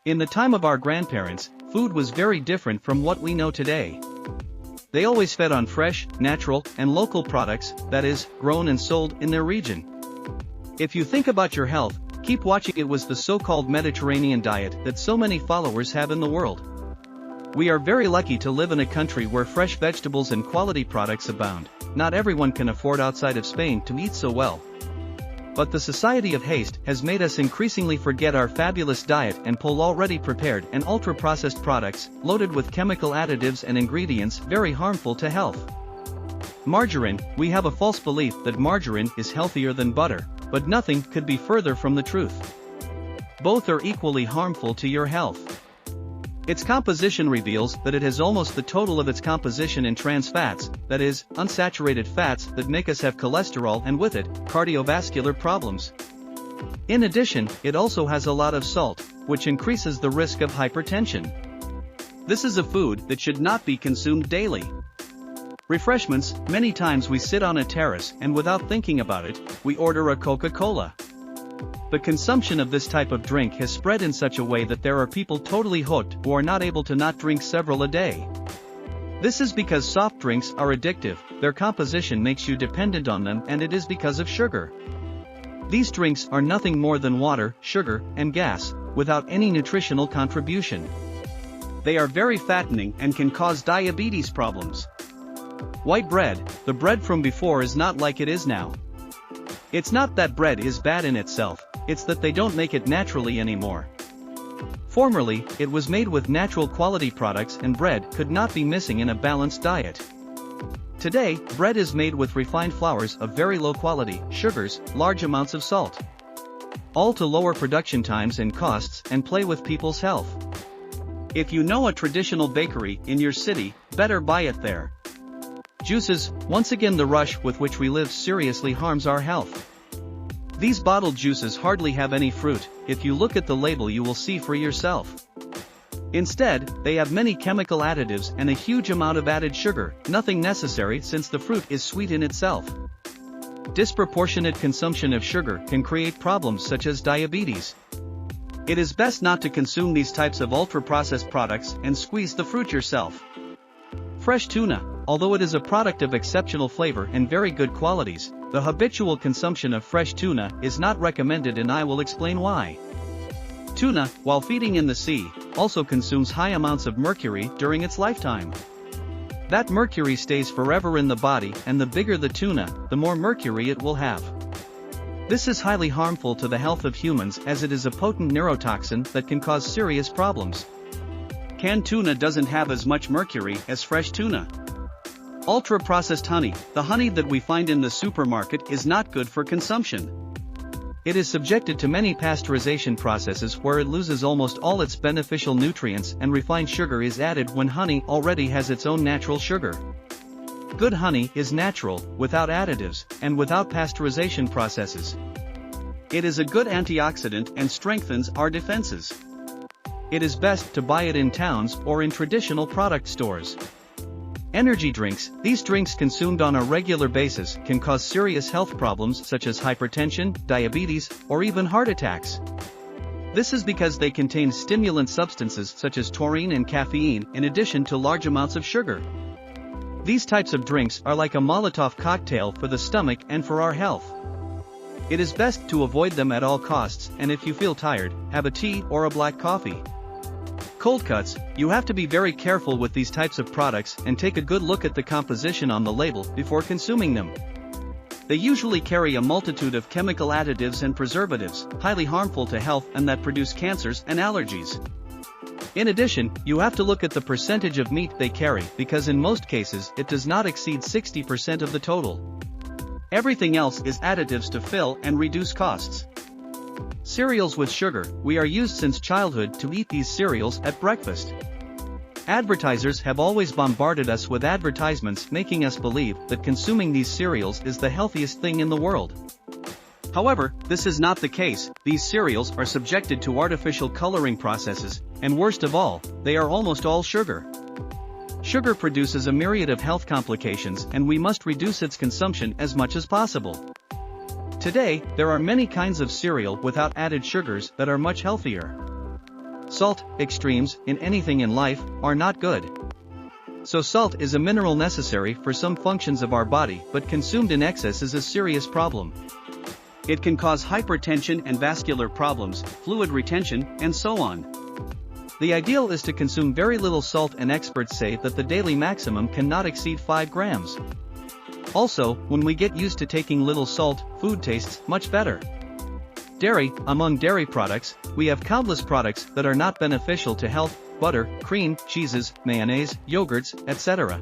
In the time of our grandparents, food was very different from what we know today. They always fed on fresh, natural, and local products, that is, grown and sold in their region. If you think about your health, keep watching. It was the so-called Mediterranean diet that so many followers have in the world. We are very lucky to live in a country where fresh vegetables and quality products abound. Not everyone can afford outside of Spain to eat so well. But the society of haste has made us increasingly forget our fabulous diet and pull already prepared and ultra-processed products, loaded with chemical additives and ingredients very harmful to health. Margarine. We have a false belief that margarine is healthier than butter, but nothing could be further from the truth. Both are equally harmful to your health. Its composition reveals that it has almost the total of its composition in trans fats, that is, unsaturated fats that make us have cholesterol and with it, cardiovascular problems. In addition, it also has a lot of salt, which increases the risk of hypertension. This is a food that should not be consumed daily. Refreshments. Many times we sit on a terrace and without thinking about it, we order a Coca-Cola. The consumption of this type of drink has spread in such a way that there are people totally hooked who are not able to not drink several a day. This is because soft drinks are addictive, their composition makes you dependent on them, and it is because of sugar. These drinks are nothing more than water, sugar, and gas, without any nutritional contribution. They are very fattening and can cause diabetes problems. White bread. The bread from before is not like it is now. It's not that bread is bad in itself, it's that they don't make it naturally anymore. Formerly, it was made with natural quality products and bread could not be missing in a balanced diet. Today, bread is made with refined flours of very low quality, sugars, large amounts of salt. All to lower production times and costs and play with people's health. If you know a traditional bakery in your city, better buy it there. Juices. Once again, the rush with which we live seriously harms our health. These bottled juices hardly have any fruit. If you look at the label you will see for yourself. Instead, they have many chemical additives and a huge amount of added sugar, nothing necessary since the fruit is sweet in itself. Disproportionate consumption of sugar can create problems such as diabetes. It is best not to consume these types of ultra-processed products and squeeze the fruit yourself. Fresh tuna. Although it is a product of exceptional flavor and very good qualities, the habitual consumption of fresh tuna is not recommended, and I will explain why. Tuna, while feeding in the sea, also consumes high amounts of mercury during its lifetime. That mercury stays forever in the body, and the bigger the tuna, the more mercury it will have. This is highly harmful to the health of humans as it is a potent neurotoxin that can cause serious problems. Canned tuna doesn't have as much mercury as fresh tuna. Ultra-processed honey. The honey that we find in the supermarket is not good for consumption. It is subjected to many pasteurization processes where it loses almost all its beneficial nutrients, and refined sugar is added when honey already has its own natural sugar. Good honey is natural, without additives, and without pasteurization processes. It is a good antioxidant and strengthens our defenses. It is best to buy it in towns or in traditional product stores. Energy drinks. These drinks consumed on a regular basis can cause serious health problems such as hypertension, diabetes, or even heart attacks. This is because they contain stimulant substances such as taurine and caffeine in addition to large amounts of sugar. These types of drinks are like a Molotov cocktail for the stomach and for our health. It is best to avoid them at all costs, and if you feel tired, have a tea or a black coffee. Cold cuts. You have to be very careful with these types of products and take a good look at the composition on the label before consuming them. They usually carry a multitude of chemical additives and preservatives, highly harmful to health and that produce cancers and allergies. In addition, you have to look at the percentage of meat they carry because in most cases it does not exceed 60% of the total. Everything else is additives to fill and reduce costs. Cereals with sugar. We are used since childhood to eat these cereals at breakfast. Advertisers have always bombarded us with advertisements making us believe that consuming these cereals is the healthiest thing in the world. However, this is not the case. These cereals are subjected to artificial coloring processes, and worst of all, they are almost all sugar. Sugar produces a myriad of health complications, and we must reduce its consumption as much as possible. Today, there are many kinds of cereal without added sugars that are much healthier. Salt extremes in anything in life are not good. So salt is a mineral necessary for some functions of our body, but consumed in excess is a serious problem. It can cause hypertension and vascular problems, fluid retention, and so on. The ideal is to consume very little salt, and experts say that the daily maximum cannot exceed 5 grams. Also, when we get used to taking little salt, food tastes much better. Dairy. Among dairy products, we have countless products that are not beneficial to health: butter, cream, cheeses, mayonnaise, yogurts, etc.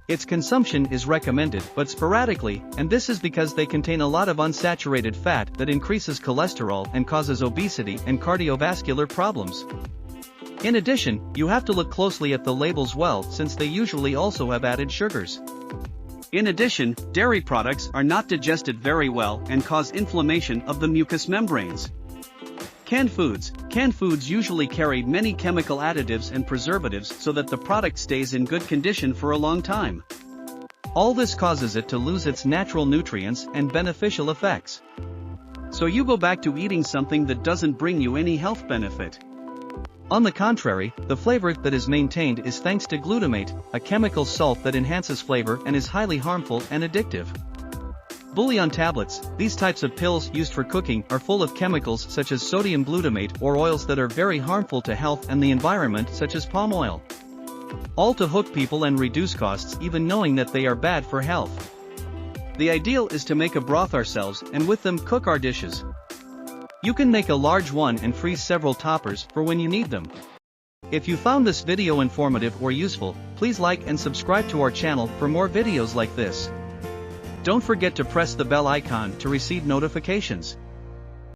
Its consumption is recommended, but sporadically, and this is because they contain a lot of unsaturated fat that increases cholesterol and causes obesity and cardiovascular problems. In addition, you have to look closely at the labels well, since they usually also have added sugars. In addition, dairy products are not digested very well and cause inflammation of the mucous membranes. Canned foods. Canned foods usually carry many chemical additives and preservatives so that the product stays in good condition for a long time. All this causes it to lose its natural nutrients and beneficial effects. So you go back to eating something that doesn't bring you any health benefit. On the contrary, the flavor that is maintained is thanks to glutamate, a chemical salt that enhances flavor and is highly harmful and addictive. Bouillon tablets. These types of pills used for cooking are full of chemicals such as sodium glutamate or oils that are very harmful to health and the environment, such as palm oil. All to hook people and reduce costs, even knowing that they are bad for health. The ideal is to make a broth ourselves and with them cook our dishes. You can make a large one and freeze several toppers for when you need them. If you found this video informative or useful, please like and subscribe to our channel for more videos like this. Don't forget to press the bell icon to receive notifications.